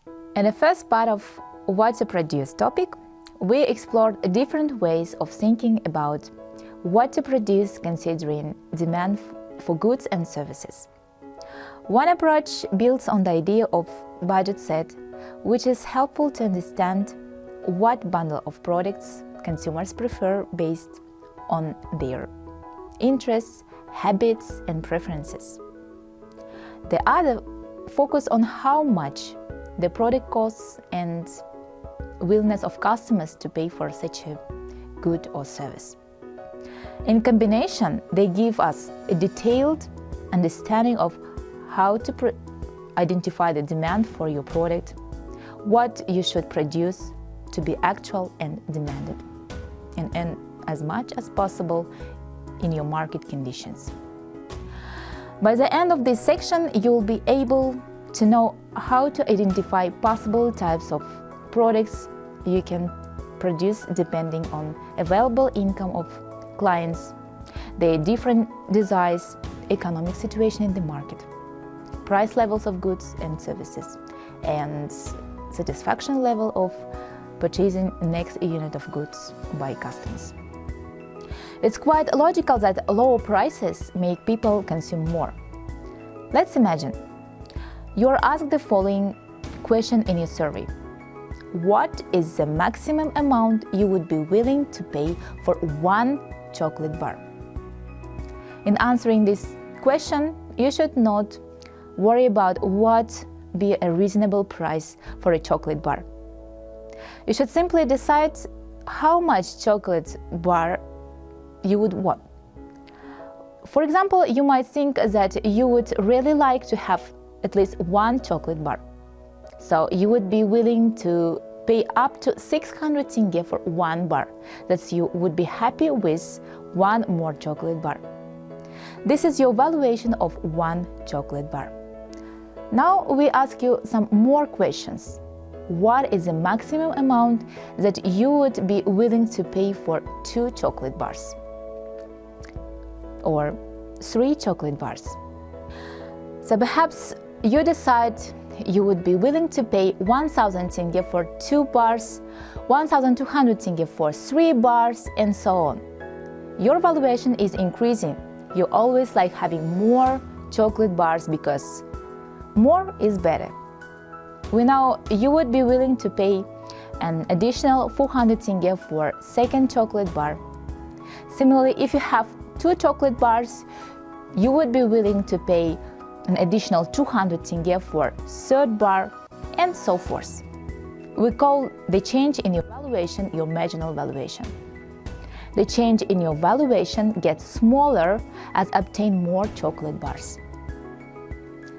In the first part of What to Produce topic, we explored different ways of thinking about what to produce considering demand for goods and services. One approach builds on the idea of budget set, which is helpful to understand what bundle of products consumers prefer based on their interests, habits, and preferences. The other focus on how much the product costs and willingness of customers to pay for such a good or service. In combination, they give us a detailed understanding of how to identify the demand for your product, what you should produce to be actual and demanded, and as much as possible in your market conditions. By the end of this section, you'll be able to know how to identify possible types of products you can produce depending on available income of clients, their different desires, economic situation in the market, price levels of goods and services, and satisfaction level of purchasing next unit of goods by customers. It's quite logical that lower prices make people consume more. Let's imagine you're asked the following question in your survey. What is the maximum amount you would be willing to pay for one chocolate bar? In answering this question, you should not worry about what be a reasonable price for a chocolate bar. You should simply decide how much chocolate bar you would want. For example, you might think that you would really like to have at least one chocolate bar. So you would be willing to pay up to 600 tenge for one bar. That you would be happy with one more chocolate bar. This is your valuation of one chocolate bar. Now we ask you some more questions. What is the maximum amount that you would be willing to pay for 2 chocolate bars? Or 3 chocolate bars? So perhaps you decide you would be willing to pay 1,000 tenge for 2 bars, 1,200 tenge for 3 bars, and so on. Your valuation is increasing. You always like having more chocolate bars because more is better. We know you would be willing to pay an additional 400 tenge for second chocolate bar. Similarly, if you have 2 chocolate bars, you would be willing to pay an additional 200 tenge for third bar, and so forth. We call the change in your valuation your marginal valuation. The change in your valuation gets smaller as obtain more chocolate bars.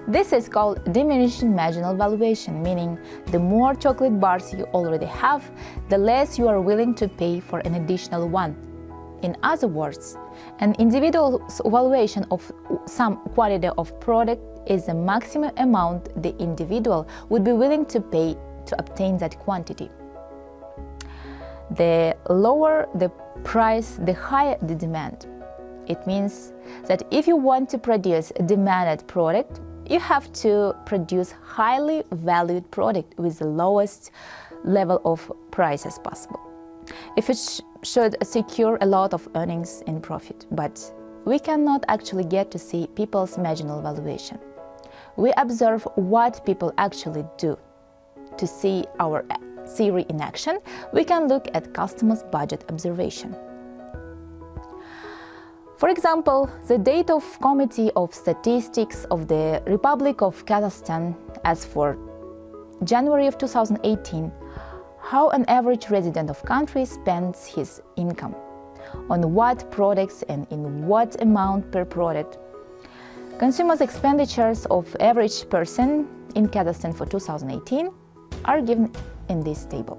This is called diminishing marginal valuation, meaning the more chocolate bars you already have, the less you are willing to pay for an additional one. In other words, an individual's valuation of some quantity of product is the maximum amount the individual would be willing to pay to obtain that quantity. The lower the price, the higher the demand. It means that if you want to produce a demanded product, you have to produce highly valued product with the lowest level of price as possible. If it should secure a lot of earnings and profit, but we cannot actually get to see people's marginal valuation. We observe what people actually do. To see our theory in action, we can look at customers' budget observation. For example, the data of Committee of Statistics of the Republic of Kazakhstan as for January of 2018, how an average resident of country spends his income, on what products and in what amount per product. Consumers' expenditures of average person in Kazakhstan for 2018 are given in this table.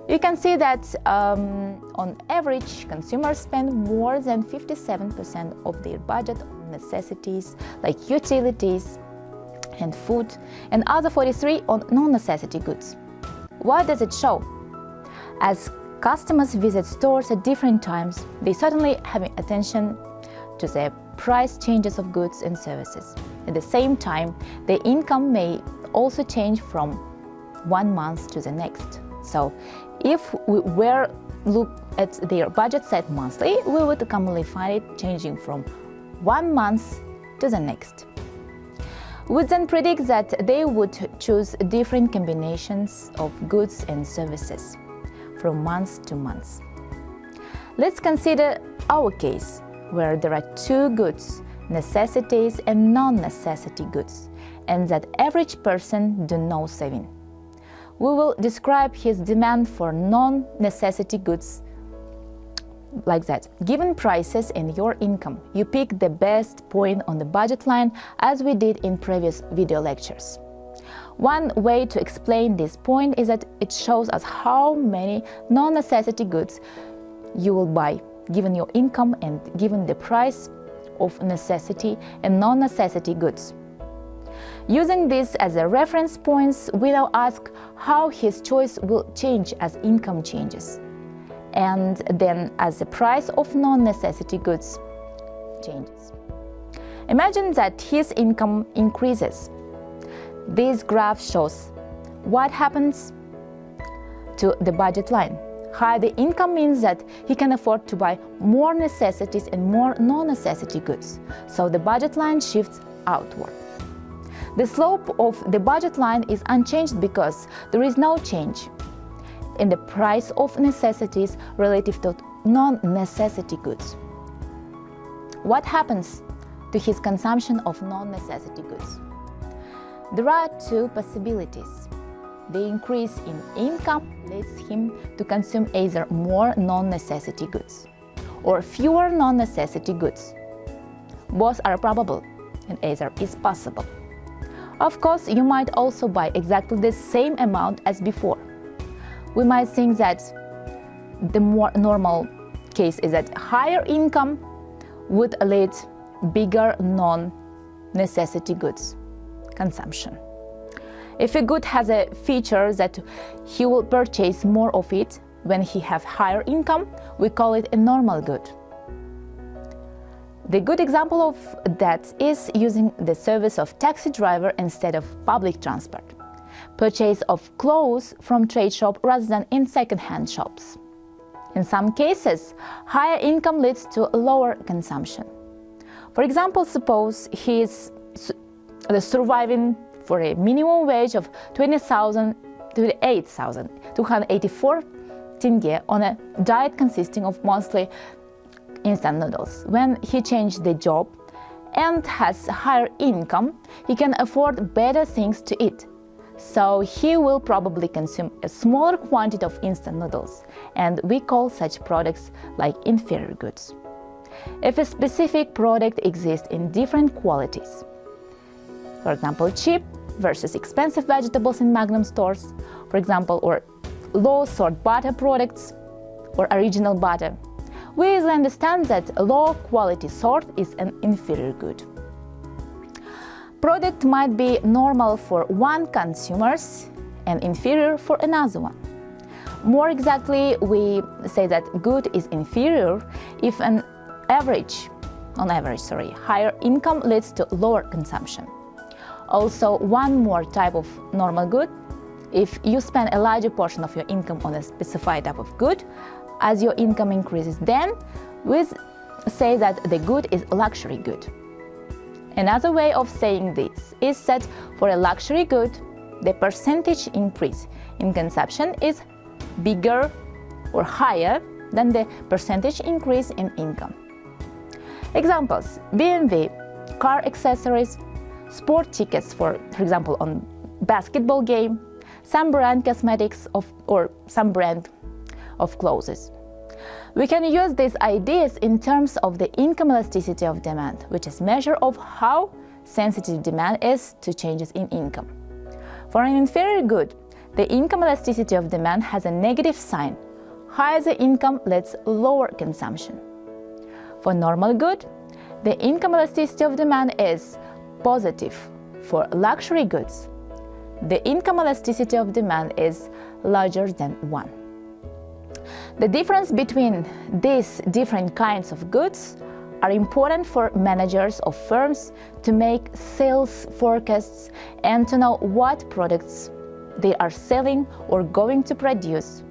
You can see that on average, consumers spend more than 57% of their budget on necessities like utilities and food, and other 43% on non-necessity goods. What does it show? As customers visit stores at different times, they certainly have attention to the price changes of goods and services. At the same time, their income may also change from 1 month to the next. So if we were look at their budget set monthly, we would commonly find it changing from 1 month to the next. We would then predict that they would choose different combinations of goods and services from month to month. Let's consider our case, where there are 2 goods, necessities and non-necessity goods, and that average person do no saving. We will describe his demand for non-necessity goods like that. Given prices and your income, you pick the best point on the budget line, as we did in previous video lectures. One way to explain this point is that it shows us how many non-necessity goods you will buy, given your income and given the price of necessity and non-necessity goods. Using this as a reference point, we now ask how his choice will change as income changes, and then as the price of non-necessity goods changes. Imagine that his income increases. This graph shows what happens to the budget line. Higher the income means that he can afford to buy more necessities and more non-necessity goods, so the budget line shifts outward. The slope of the budget line is unchanged because there is no change in the price of necessities relative to non-necessity goods. What happens to his consumption of non-necessity goods? There are 2 possibilities. The increase in income leads him to consume either more non-necessity goods or fewer non-necessity goods. Both are probable, and either is possible. Of course, you might also buy exactly the same amount as before. We might think that the more normal case is that higher income would lead bigger non-necessity goods consumption. If a good has a feature that he will purchase more of it when he has higher income, we call it a normal good. The good example of that is using the service of taxi driver instead of public transport, purchase of clothes from trade shop rather than in second-hand shops. In some cases, higher income leads to lower consumption. For example, suppose he is surviving for a minimum wage of 28,284 tenge on a diet consisting of mostly instant noodles. When he changed the job and has higher income, he can afford better things to eat. So he will probably consume a smaller quantity of instant noodles, and we call such products like inferior goods. If a specific product exists in different qualities, for example, cheap versus expensive vegetables in Magnum stores, for example, or low-salt butter products or original butter, we easily understand that a low-quality salt is an inferior good. Product might be normal for one consumer and inferior for another one. More exactly, we say that good is inferior if higher income leads to lower consumption. Also, one more type of normal good: if you spend a larger portion of your income on a specified type of good, as your income increases, then we say that the good is a luxury good. Another way of saying this is that for a luxury good, the percentage increase in consumption is bigger or higher than the percentage increase in income. Examples: BMW, car accessories, sport tickets for example, on basketball game, some brand cosmetics or some brand of clothes. We can use these ideas in terms of the income elasticity of demand, which is a measure of how sensitive demand is to changes in income. For an inferior good, the income elasticity of demand has a negative sign. Higher the income leads lower consumption. For normal good, the income elasticity of demand is positive. For luxury goods, the income elasticity of demand is larger than 1. The difference between these different kinds of goods are important for managers of firms to make sales forecasts and to know what products they are selling or going to produce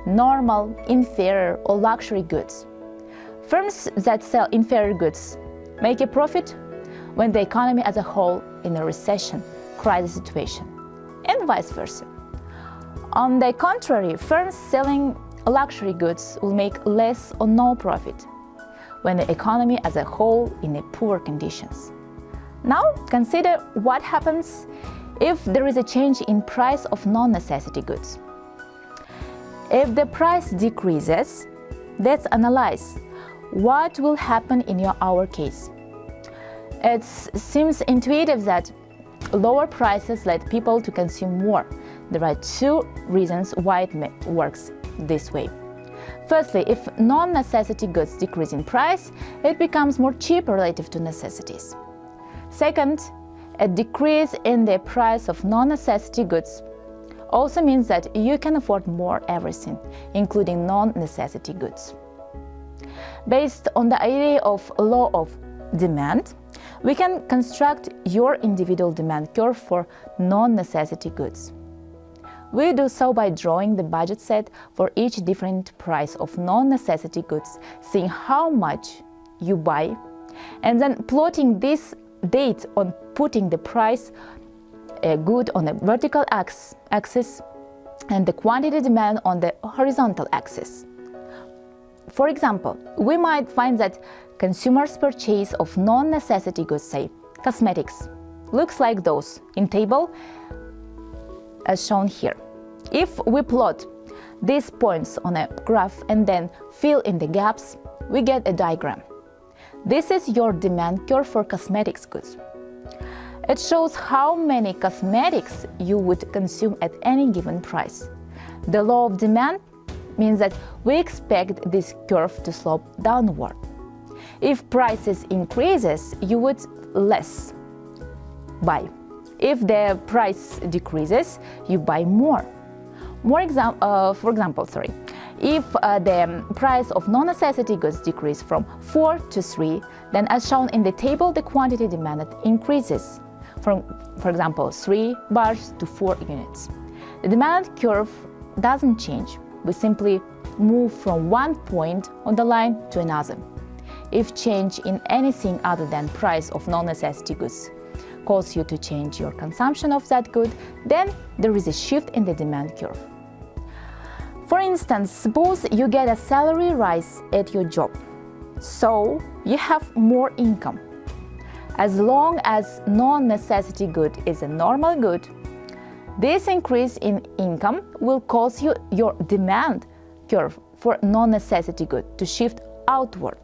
normal, inferior, or luxury goods. Firms that sell inferior goods make a profit when the economy as a whole in a recession, crisis situation, and vice versa. On the contrary, firms selling luxury goods will make less or no profit when the economy as a whole in a poor conditions. Now consider what happens if there is a change in price of non-necessity goods. If the price decreases, let's analyze what will happen in our case. It seems intuitive that lower prices lead people to consume more. There are two reasons why it works this way. Firstly, if non-necessity goods decrease in price, it becomes more cheap relative to necessities. Second, a decrease in the price of non-necessity goods also means that you can afford more everything, including non-necessity goods. Based on the idea of law of demand, we can construct your individual demand curve for non-necessity goods. We do so by drawing the budget set for each different price of non-necessity goods, seeing how much you buy, and then plotting this date on putting the price good on the vertical axis and the quantity demand on the horizontal axis. For example, we might find that consumers' purchase of non-necessity goods, say cosmetics, looks like those in table as shown here. If we plot these points on a graph and then fill in the gaps, we get a diagram. This is your demand curve for cosmetics goods. It shows how many cosmetics you would consume at any given price. The law of demand means that we expect this curve to slope downward. If prices increases, you would less buy. If the price decreases, you buy more. For example, if the price of non-necessity goods decrease from 4 to 3, then as shown in the table, the quantity demanded increases from, for example, 3 bars to 4 units. The demand curve doesn't change. We simply move from one point on the line to another. If change in anything other than price of non-necessity goods causes you to change your consumption of that good, then there is a shift in the demand curve. For instance, suppose you get a salary rise at your job, so you have more income. As long as non-necessity good is a normal good, this increase in income will cause your demand curve for non-necessity good to shift outward.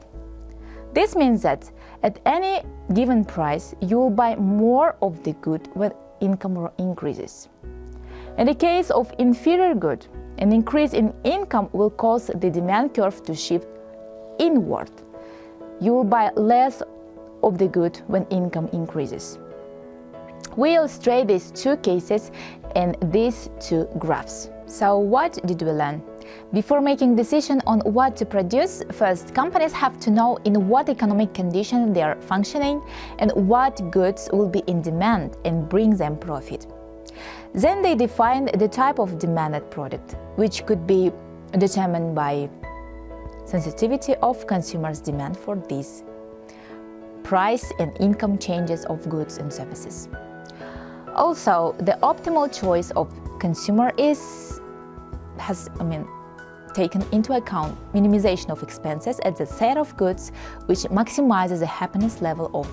This means that at any given price, you will buy more of the good when income increases. In the case of inferior good, an increase in income will cause the demand curve to shift inward. You will buy less of the good when income increases. We illustrate these two cases in these two graphs. So what did we learn? Before making decision on what to produce, first companies have to know in what economic condition they are functioning and what goods will be in demand and bring them profit. Then they define the type of demanded product, which could be determined by sensitivity of consumers' demand for these price and income changes of goods and services. Also, the optimal choice of consumer has taken into account minimization of expenses at the set of goods, which maximizes the happiness level of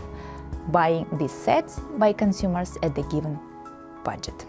buying this set by consumers at the given budget.